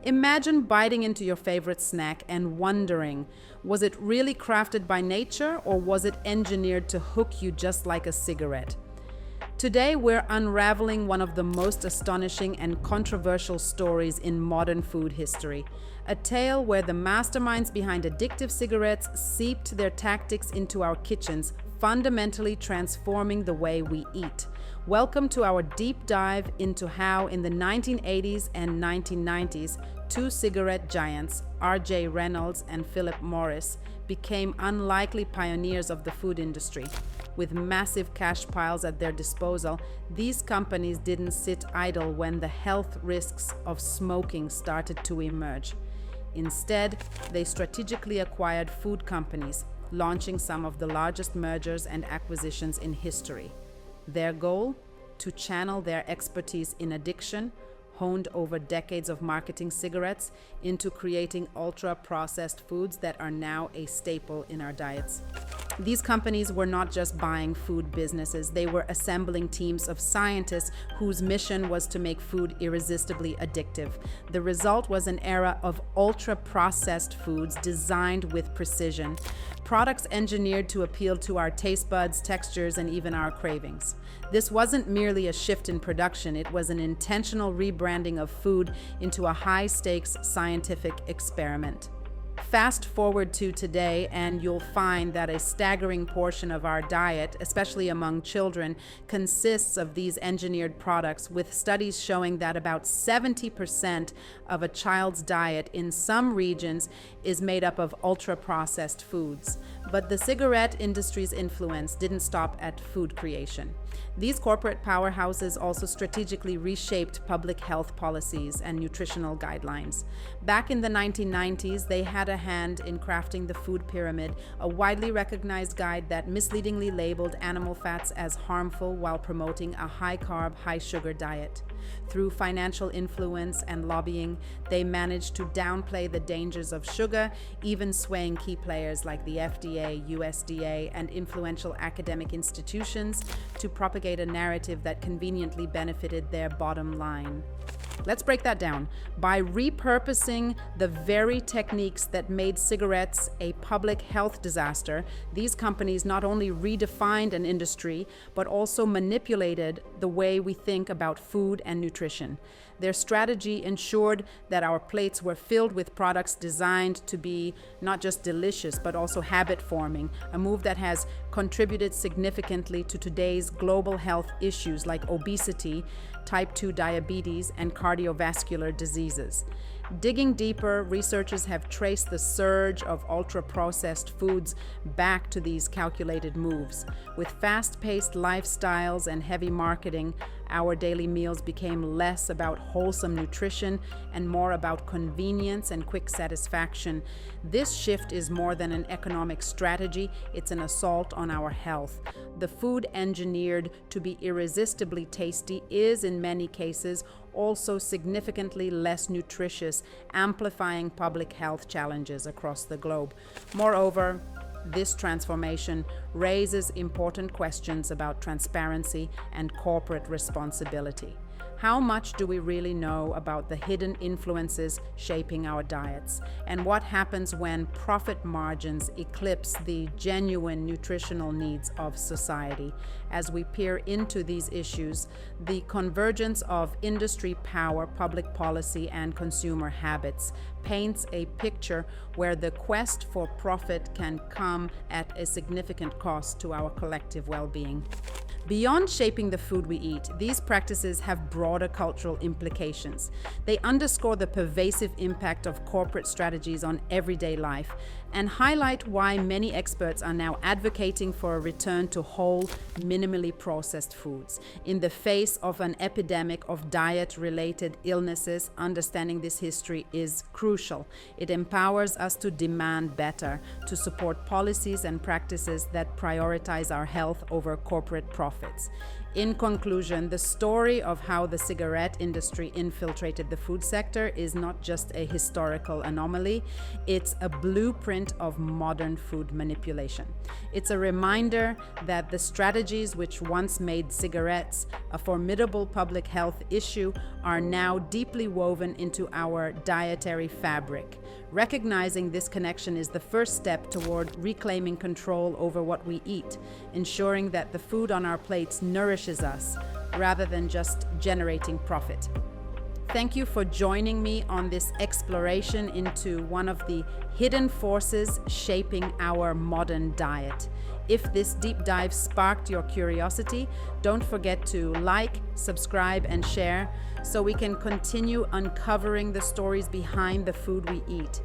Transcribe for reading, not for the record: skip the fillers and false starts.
Imagine biting into your favorite snack and wondering, was it really crafted by nature or was it engineered to hook you just like a cigarette? Today, we're unraveling one of the most astonishing and controversial stories in modern food history. A tale where the masterminds behind addictive cigarettes seeped their tactics into our kitchens, fundamentally transforming the way we eat. Welcome to our deep dive into how, in the 1980s and 1990s, two cigarette giants, R.J. Reynolds and Philip Morris, became unlikely pioneers of the food industry. With massive cash piles at their disposal, these companies didn't sit idle when the health risks of smoking started to emerge. Instead, they strategically acquired food companies, launching some of the largest mergers and acquisitions in history. Their goal? To channel their expertise in addiction, honed over decades of marketing cigarettes, into creating ultra-processed foods that are now a staple in our diets. These companies were not just buying food businesses, they were assembling teams of scientists whose mission was to make food irresistibly addictive. The result was an era of ultra-processed foods designed with precision, products engineered to appeal to our taste buds, textures, and even our cravings. This wasn't merely a shift in production, it was an intentional rebranding of food into a high-stakes scientific experiment. Fast forward to today, and you'll find that a staggering portion of our diet, especially among children, consists of these engineered products, with studies showing that about 70% of a child's diet in some regions is made up of ultra-processed foods. But the cigarette industry's influence didn't stop at food creation. These corporate powerhouses also strategically reshaped public health policies and nutritional guidelines. Back in the 1990s, they had a hand in crafting the food pyramid, a widely recognized guide that misleadingly labeled animal fats as harmful while promoting a high-carb, high-sugar diet. Through financial influence and lobbying, they managed to downplay the dangers of sugar, even swaying key players like the FDA, USDA, and influential academic institutions to propagate a narrative that conveniently benefited their bottom line. Let's break that down. By repurposing the very techniques that made cigarettes a public health disaster, these companies not only redefined an industry, but also manipulated the way we think about food and nutrition. Their strategy ensured that our plates were filled with products designed to be not just delicious, but also habit-forming, a move that has contributed significantly to today's global health issues like obesity, type 2 diabetes, and cardiovascular diseases. Digging deeper, researchers have traced the surge of ultra-processed foods back to these calculated moves. With fast-paced lifestyles and heavy marketing, our daily meals became less about wholesome nutrition and more about convenience and quick satisfaction. This shift is more than an economic strategy, it's an assault on our health. The food engineered to be irresistibly tasty is, in many cases, also significantly less nutritious, amplifying public health challenges across the globe. Moreover, this transformation raises important questions about transparency and corporate responsibility. How much do we really know about the hidden influences shaping our diets? And what happens when profit margins eclipse the genuine nutritional needs of society? As we peer into these issues, the convergence of industry power, public policy, and consumer habits paints a picture where the quest for profit can come at a significant cost to our collective well-being. Beyond shaping the food we eat, these practices have broader cultural implications. They underscore the pervasive impact of corporate strategies on everyday life and highlight why many experts are now advocating for a return to whole, minimally processed foods. In the face of an epidemic of diet-related illnesses, understanding this history is crucial. It empowers us to demand better, to support policies and practices that prioritize our health over corporate profits. In conclusion, the story of how the cigarette industry infiltrated the food sector is not just a historical anomaly, it's a blueprint of modern food manipulation. It's a reminder that the strategies which once made cigarettes a formidable public health issue are now deeply woven into our dietary fabric. Recognizing this connection is the first step toward reclaiming control over what we eat, ensuring that the food on our plates nourishes us rather than just generating profit. Thank you for joining me on this exploration into one of the hidden forces shaping our modern diet. If this deep dive sparked your curiosity, don't forget to like, subscribe, and share so we can continue uncovering the stories behind the food we eat.